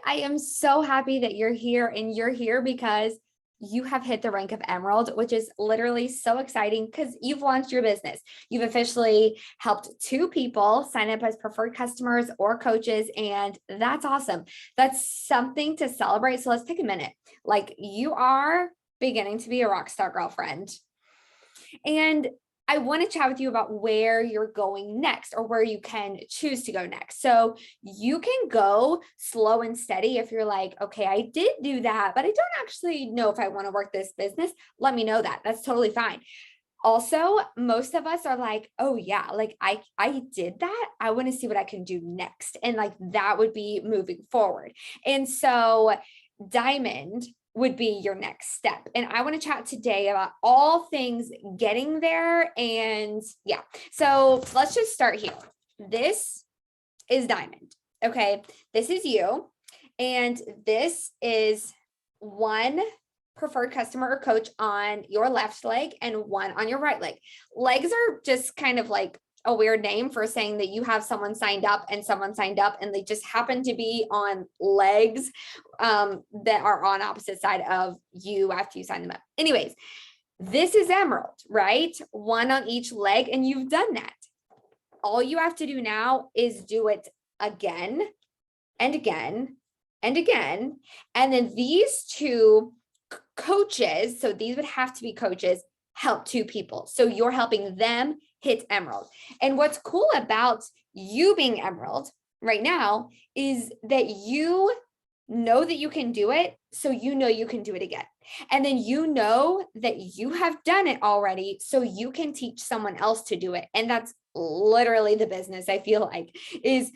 I am so happy that you're here, and you're here because you have hit the rank of Emerald, which is literally so exciting because you've launched your business. You've officially helped 2 people sign up as preferred customers or coaches, and that's awesome. That's something to celebrate. So let's take a minute. Like, you are beginning to be a rock star girlfriend. And I want to chat with you about where you're going next, or where you can choose to go next. So you can go slow and steady. If you're like, okay, I did do that, but I don't actually know if I want to work this business, let me know that. That's totally fine. Also, most of us are like, oh yeah, like I did that. I want to see what I can do next. And like that would be moving forward. And so Diamond would be your next step. And I want to chat today about all things getting there. And yeah, so let's just start here. This is Diamond. Okay. This is you. And this is one preferred customer or coach on your left leg and one on your right leg. Legs are just kind of like a weird name for saying that you have someone signed up and someone signed up and they just happen to be on legs that are on opposite side of you after you sign them up. Anyways, this is Emerald, right? One on each leg, and you've done that. All you have to do now is do it again and again and again. And then these 2 coaches, so these would have to be coaches, help 2 people. So you're helping them hit Emerald. And what's cool about you being Emerald right now is that you know that you can do it. So you know you can do it again. And then you know that you have done it already. So you can teach someone else to do it. And that's literally the business, I feel like, is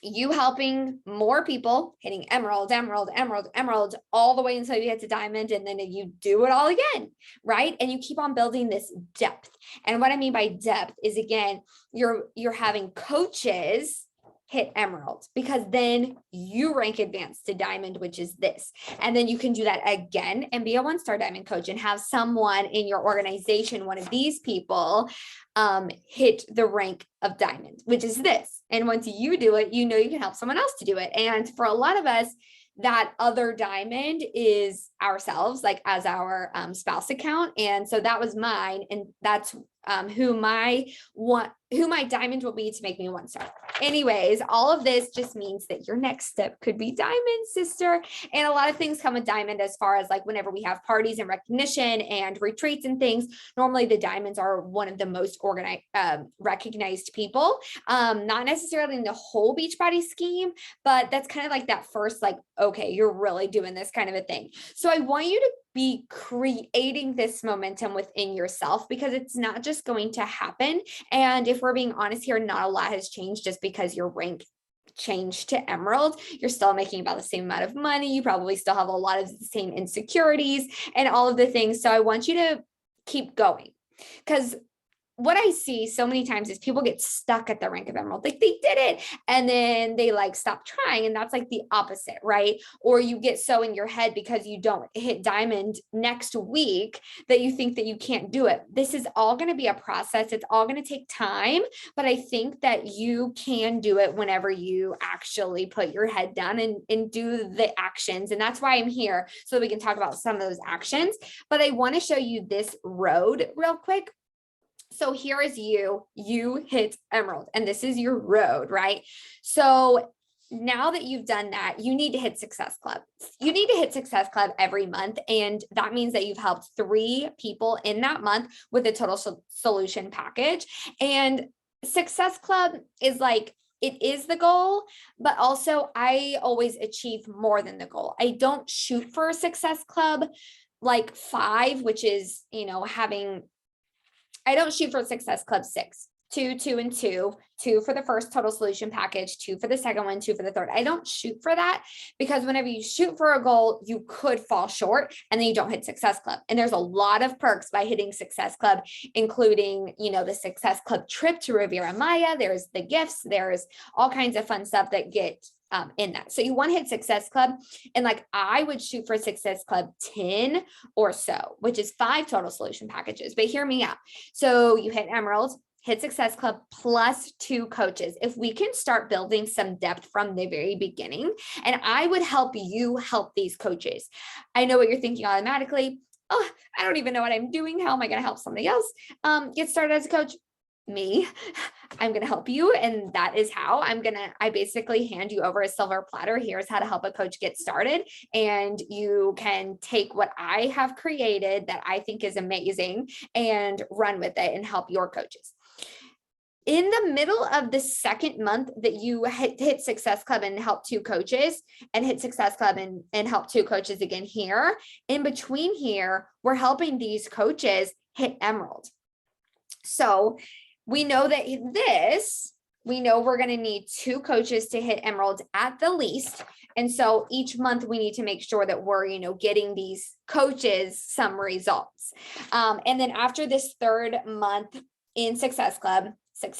you helping more people hitting Emerald, Emerald, Emerald, Emerald, all the way until you get to Diamond. And then you do it all again, right? And you keep on building this depth. And what I mean by depth is, again, you're having coaches hit Emerald, because then you rank advanced to Diamond, which is this. And then you can do that again and be a 1-star Diamond coach and have someone in your organization, one of these people, hit the rank of Diamond, which is this. And once you do it, you know you can help someone else to do it. And for a lot of us, that other Diamond is ourselves, like as our spouse account. And so that was mine. And that's who my Diamond will be to make me 1-star. Anyways, all of this just means that your next step could be Diamond, sister. And a lot of things come with Diamond, as far as like whenever we have parties and recognition and retreats and things, normally the Diamonds are one of the most organized, recognized people. Not necessarily in the whole Beachbody scheme, but that's kind of like that first, like, okay, you're really doing this kind of a thing. So I want you to be creating this momentum within yourself, because it's not just going to happen. And if we're being honest here, not a lot has changed just because your rank changed to Emerald. You're still making about the same amount of money. You probably still have a lot of the same insecurities and all of the things. So I want you to keep going, because what I see so many times is people get stuck at the rank of Emerald. Like, they did it and then they like stop trying. And that's like the opposite, right? Or you get so in your head because you don't hit Diamond next week that you think that you can't do it. This is all going to be a process. It's all going to take time, but I think that you can do it whenever you actually put your head down and do the actions. And that's why I'm here, so that we can talk about some of those actions. But I want to show you this road real quick. So here is you hit Emerald, and this is your road, right? So now that you've done that, you need to hit Success Club. You need to hit Success Club every month. And that means that you've helped 3 people in that month with a total solution package. And Success Club is like, it is the goal, but also I always achieve more than the goal. I don't shoot for a Success Club like 5, which is, I don't shoot for Success Club 6, 2, 2, and 2, 2 for the first total solution package, 2 for the second one, 2 for the third. I don't shoot for that, because whenever you shoot for a goal, you could fall short and then you don't hit Success Club. And there's a lot of perks by hitting Success Club, including, the Success Club trip to Riviera Maya. There's the gifts, there's all kinds of fun stuff that get in that. So you want to hit Success Club, and like I would shoot for Success Club 10 or so, which is 5 total solution packages. But hear me out. So you hit Emerald, Hit Success Club plus 2 coaches. If we can start building some depth from the very beginning, and I would help you help these coaches. I know what you're thinking automatically. Oh, I don't even know what I'm doing. How am I going to help somebody else get started as a coach? Me, I'm going to help you. And that is how I basically hand you over a silver platter. Here's how to help a coach get started. And you can take what I have created that I think is amazing and run with it and help your coaches. In the middle of the second month that you hit Success Club and help 2 coaches, and hit Success Club and help 2 coaches again here, in between here, we're helping these coaches hit Emerald. So we know that we know we're going to need 2 coaches to hit Emerald at the least. And so each month we need to make sure that we're, getting these coaches some results. And then after this 3rd month in Success Club, that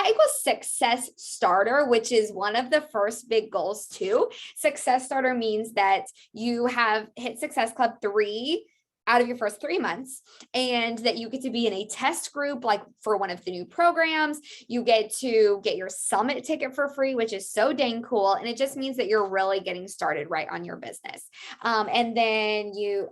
equals Success Starter, which is one of the first big goals too. Success Starter means that you have hit Success Club 3 out of your first 3 months, and that you get to be in a test group, like for one of the new programs. You get to get your summit ticket for free, which is so dang cool. And it just means that you're really getting started right on your business. And then you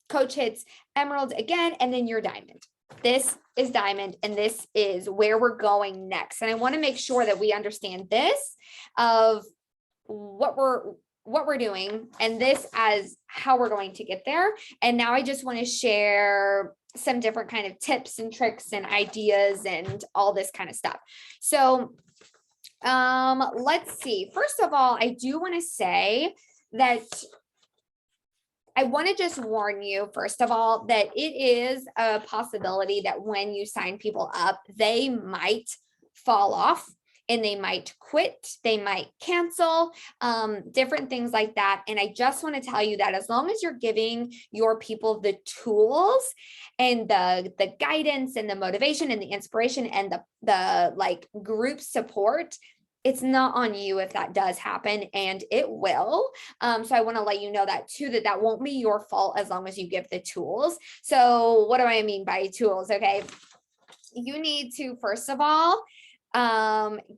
coach hits Emerald again, and then you're Diamond. This is Diamond, and this is where we're going next. And I want to make sure that we understand this of what we're doing, and this as how we're going to get there. And now I just want to share some different kind of tips and tricks and ideas and all this kind of stuff. So let's see. First of all, I do want to say that I want to just warn you, first of all, that it is a possibility that when you sign people up, they might fall off and they might quit, they might cancel, different things like that. And I just want to tell you that as long as you're giving your people the tools and the guidance and the motivation and the inspiration and the like group support, it's not on you if that does happen, and it will. So I want to let you know that too, that won't be your fault as long as you give the tools. So what do I mean by tools? Okay. You need to, first of all,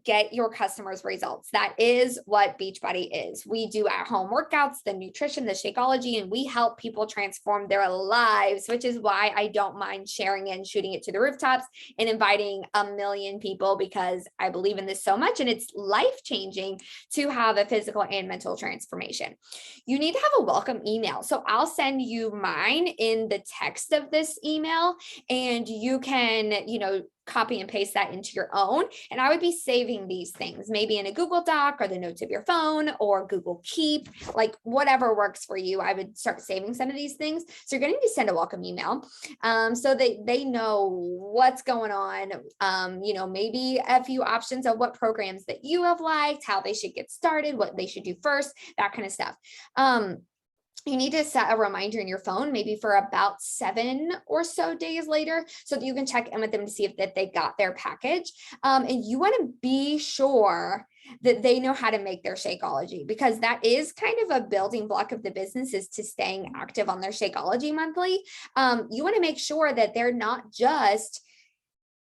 get your customers results. That is what Beachbody is. We do at-home workouts, the nutrition, the Shakeology, and we help people transform their lives, which is why I don't mind sharing and shooting it to the rooftops and inviting 1 million people, because I believe in this so much, and it's life-changing to have a physical and mental transformation. You need to have a welcome email. So I'll send you mine in the text of this email, and you can, copy and paste that into your own. And I would be saving these things maybe in a Google Doc or the notes of your phone or Google Keep, like whatever works for you. I would start saving some of these things. So you're going to need to send a welcome email so that they know what's going on. Maybe a few options of what programs that you have liked, how they should get started, what they should do first, that kind of stuff. You need to set a reminder in your phone, maybe for about 7 or so days later, so that you can check in with them to see if they got their package. And you want to be sure that they know how to make their Shakeology, because that is kind of a building block of the business, is to staying active on their Shakeology monthly. You want to make sure that they're not just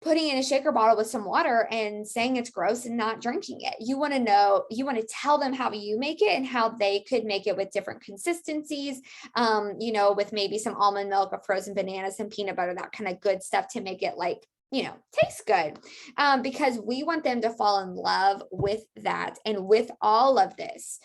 putting in a shaker bottle with some water and saying it's gross and not drinking it. You want to tell them how you make it and how they could make it with different consistencies, with maybe some almond milk, a frozen banana, some peanut butter, that kind of good stuff to make it taste good, because we want them to fall in love with that and with all of this.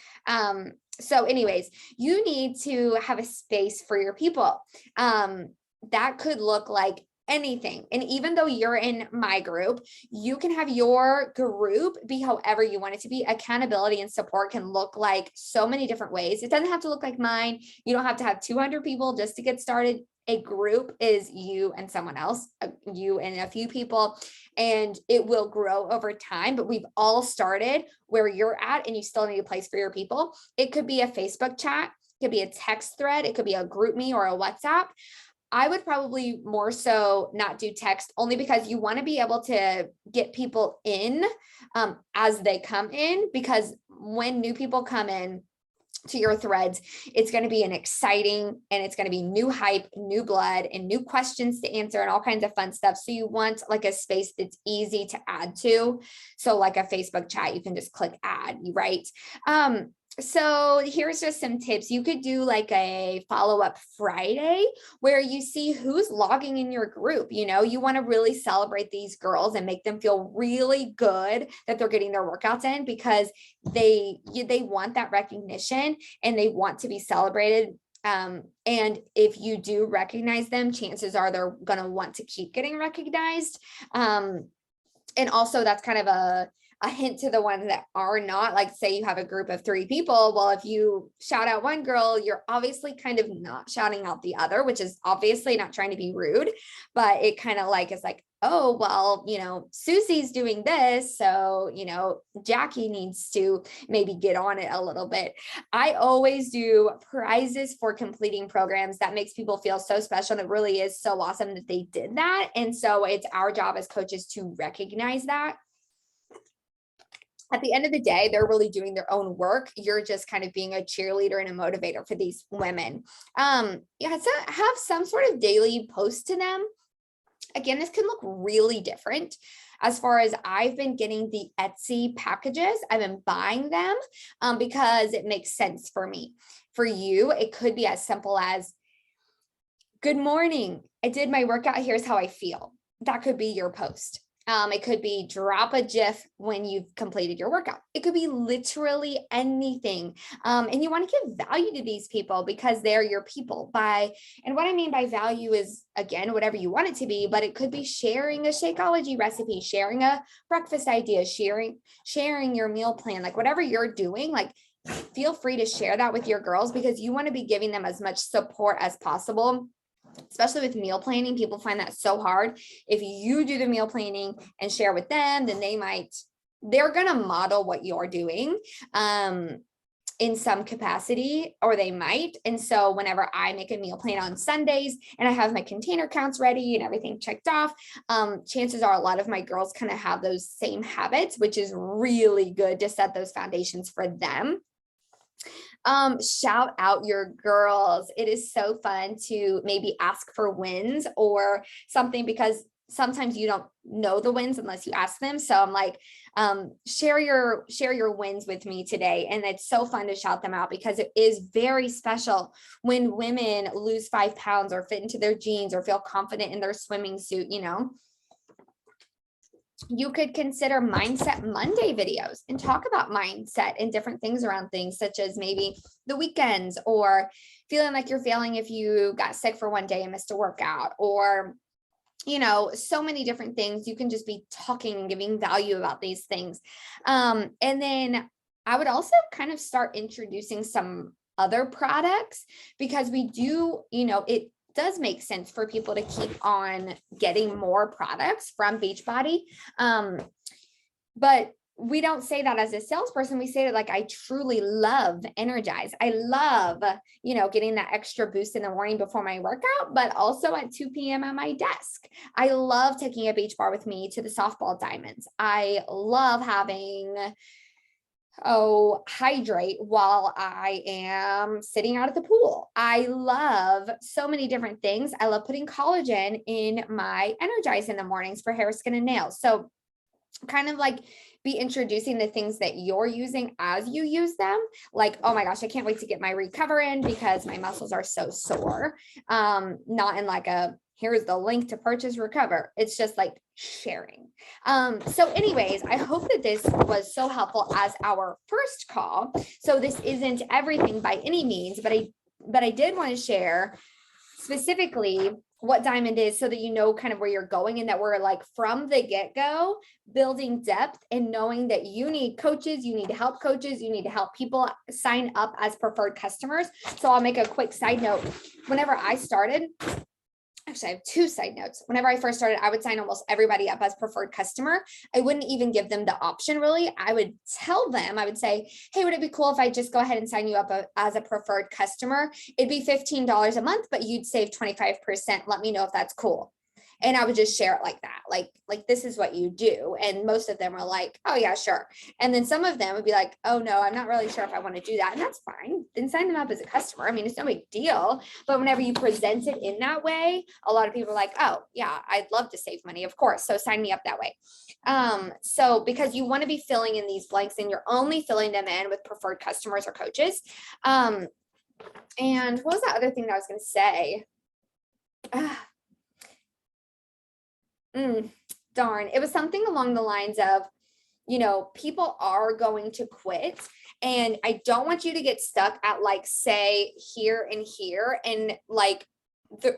So anyways, you need to have a space for your people. That could look like anything. And even though you're in my group, you can have your group be however you want it to be. Accountability and support can look like so many different ways. It doesn't have to look like mine. You don't have to have 200 people just to get started. A group is you and someone else, you and a few people, and it will grow over time. But we've all started where you're at, and you still need a place for your people. It could be a Facebook chat, it could be a text thread, it could be a GroupMe or a WhatsApp. I would probably more so not do text, only because you want to be able to get people in as they come in, because when new people come in, to your threads. It's going to be an exciting, and it's going to be new hype, new blood, and new questions to answer, and all kinds of fun stuff. So you want like a space that's easy to add to. So like a Facebook chat, you can just click add, right? So here's just some tips. You could do like a follow-up Friday where you see who's logging in your group. You know, you want to really celebrate these girls and make them feel really good that they're getting their workouts in, because they want that recognition and they want to be celebrated. And if you do recognize them, chances are they're going to want to keep getting recognized. And also that's kind of a hint to the ones that are not, like, say you have a group of 3 people. Well, if you shout out one girl, you're obviously kind of not shouting out the other, which is obviously not trying to be rude, but it kind of like is like, oh, well, you know, Susie's doing this, so, you know, Jackie needs to maybe get on it a little bit. I always do prizes for completing programs. That makes people feel so special. And it really is so awesome that they did that. And so it's our job as coaches to recognize that. At the end of the day, they're really doing their own work. You're just kind of being a cheerleader and a motivator for these women. Yeah, so have some sort of daily post to them. Again, this can look really different. As far as I've been getting the Etsy packages, I've been buying them because it makes sense for me. For you, it could be as simple as, good morning, I did my workout, here's how I feel. That could be your post. It could be drop a GIF when you've completed your workout. It could be literally anything. And you want to give value to these people because they're your people. And what I mean by value is, again, whatever you want it to be, but it could be sharing a Shakeology recipe, sharing a breakfast idea, sharing your meal plan, like whatever you're doing, like feel free to share that with your girls, because you want to be giving them as much support as possible. Especially with meal planning, people find that so hard. If you do the meal planning and share with them, then they're going to model what you're doing in some capacity, or they might. And so whenever I make a meal plan on Sundays and I have my container counts ready and everything checked off, chances are a lot of my girls kind of have those same habits, which is really good to set those foundations for them. Shout out your girls. It is so fun to maybe ask for wins or something, because sometimes you don't know the wins unless you ask them. So I'm like, share your wins with me today. And it's so fun to shout them out, because it is very special when women lose 5 pounds or fit into their jeans or feel confident in their swimming suit, you know. You could consider Mindset Monday videos and talk about mindset and different things around things, such as maybe the weekends, or feeling like you're failing if you got sick for one day and missed a workout, or, you know, so many different things. You can just be talking and giving value about these things. And then I would also kind of start introducing some other products, because we do, you know, it does make sense for people to keep on getting more products from Beachbody. But we don't say that as a salesperson. We say that like, I truly love Energize. I love, you know, getting that extra boost in the morning before my workout, but also at 2 p.m. at my desk. I love taking a beach bar with me to the softball diamonds. I love having hydrate while I am sitting out at the pool. I love so many different things. I love putting collagen in my Energize in the mornings for hair, skin, and nails. So kind of like be introducing the things that you're using as you use them. Like, oh my gosh, I can't wait to get my Recover in because my muscles are so sore. Not in like a, here's the link to purchase Recover. It's just like sharing. So anyways, I hope that this was so helpful as our first call. So this isn't everything by any means, but I did want to share specifically what Diamond is, so that you know kind of where you're going, and that we're like from the get-go building depth and knowing that you need coaches, you need to help coaches, you need to help people sign up as preferred customers. So I'll make a quick side note. Whenever I started, actually, I have 2 side notes. Whenever I first started, I would sign almost everybody up as preferred customer. I wouldn't even give them the option, really. I would tell them, I would say, hey, would it be cool if I just go ahead and sign you up as a preferred customer? It'd be $15 a month, but you'd save 25%. Let me know if that's cool. And I would just share it like that, like this is what you do. And most of them are like, oh yeah, sure. And then some of them would be like, oh no, I'm not really sure if I want to do that. And that's fine. Then sign them up as a customer. I mean, it's no big deal. But whenever you present it in that way, a lot of people are like, oh yeah, I'd love to save money, of course. So sign me up that way. So because you want to be filling in these blanks and you're only filling them in with preferred customers or coaches. And what was that other thing that I was going to say? Darn, it was something along the lines of, people are going to quit, and I don't want you to get stuck at like, say, here and here. And like,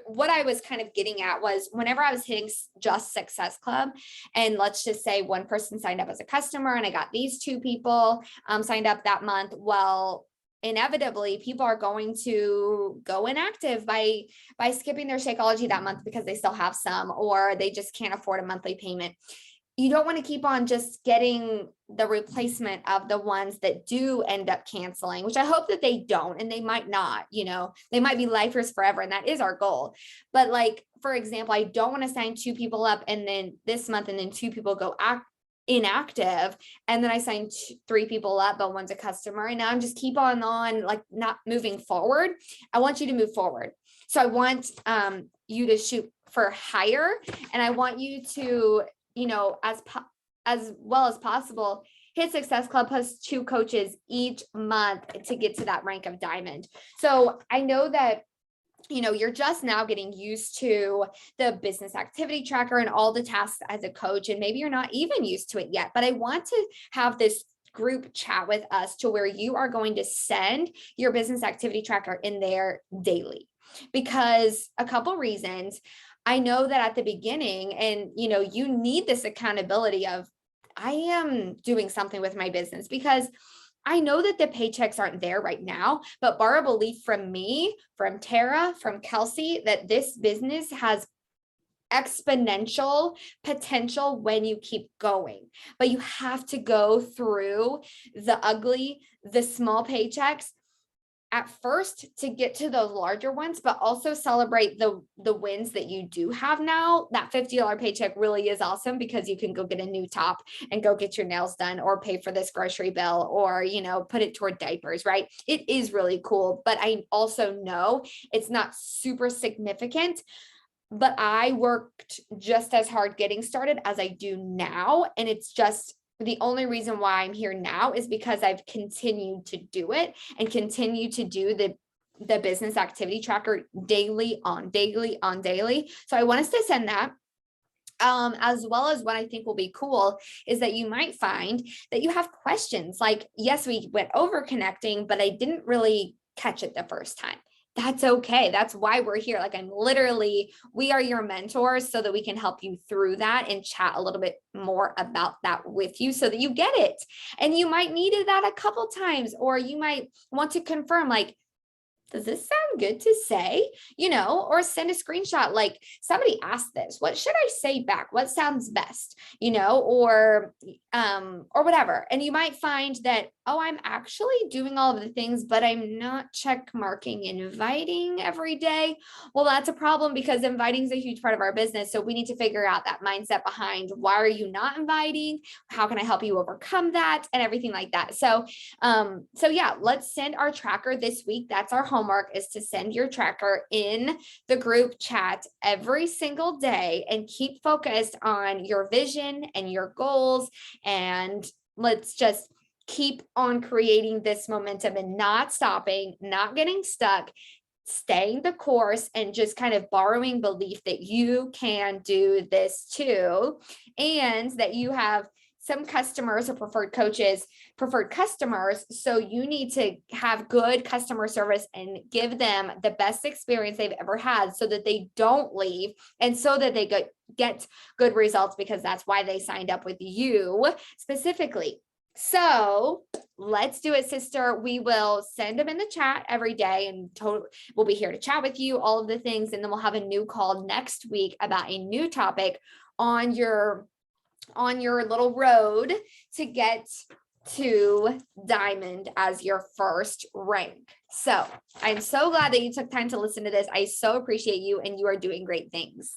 what I was kind of getting at was whenever I was hitting just Success Club, and let's just say one person signed up as a customer and I got these 2 people signed up that month. Well, inevitably people are going to go inactive by skipping their Shakeology that month because they still have some, or they just can't afford a monthly payment. You don't want to keep on just getting the replacement of the ones that do end up canceling, which I hope that they don't, and they might not, they might be lifers forever. And that is our goal. But like, for example, I don't want to sign 2 people up and then this month, and then 2 people go inactive, and then I signed 3 people up, but one's a customer, and now I'm just keep on like not moving forward. I want you to move forward. So I want you to shoot for higher, and I want you to, as well as possible, hit Success Club plus 2 coaches each month to get to that rank of diamond. So I know that you're just now getting used to the business activity tracker and all the tasks as a coach, and maybe you're not even used to it yet, but I want to have this group chat with us to where you are going to send your business activity tracker in there daily, because a couple reasons. I know that at the beginning, and you need this accountability of, I am doing something with my business, because I know that the paychecks aren't there right now, but borrow belief from me, from Tara, from Kelsey, that this business has exponential potential when you keep going. But you have to go through the ugly, the small paychecks at first to get to those larger ones, but also celebrate the wins that you do have now. That $50 paycheck really is awesome, because you can go get a new top and go get your nails done, or pay for this grocery bill, or, put it toward diapers, right? It is really cool, but I also know it's not super significant. But I worked just as hard getting started as I do now. And it's just, the only reason why I'm here now is because I've continued to do it and continue to do the business activity tracker daily on daily. So I want us to send that. As well as what I think will be cool is that you might find that you have questions like, yes, we went over connecting, but I didn't really catch it the first time. That's okay. That's why we're here. Like, we are your mentors so that we can help you through that and chat a little bit more about that with you so that you get it. And you might needed that a couple times, or you might want to confirm, like, does this sound good to say, or send a screenshot. Like, somebody asked this, what should I say back? What sounds best, or whatever. And you might find that, oh, I'm actually doing all of the things, but I'm not check marking inviting every day. Well, that's a problem, because inviting is a huge part of our business. So we need to figure out that mindset behind, why are you not inviting? How can I help you overcome that, and everything like that. So yeah, let's send our tracker this week. That's our homework, is to send your tracker in the group chat every single day and keep focused on your vision and your goals. And let's just keep on creating this momentum and not stopping, not getting stuck, staying the course, and just kind of borrowing belief that you can do this too. And that you have some customers or preferred customers. So you need to have good customer service and give them the best experience they've ever had, so that they don't leave, and so that they get good results, because that's why they signed up with you specifically. So let's do it, sister. We will send them in the chat every day, and we'll be here to chat with you, all of the things. And then we'll have a new call next week about a new topic on your little road to get to diamond as your first rank. So I'm so glad that you took time to listen to this. I so appreciate you, and you are doing great things.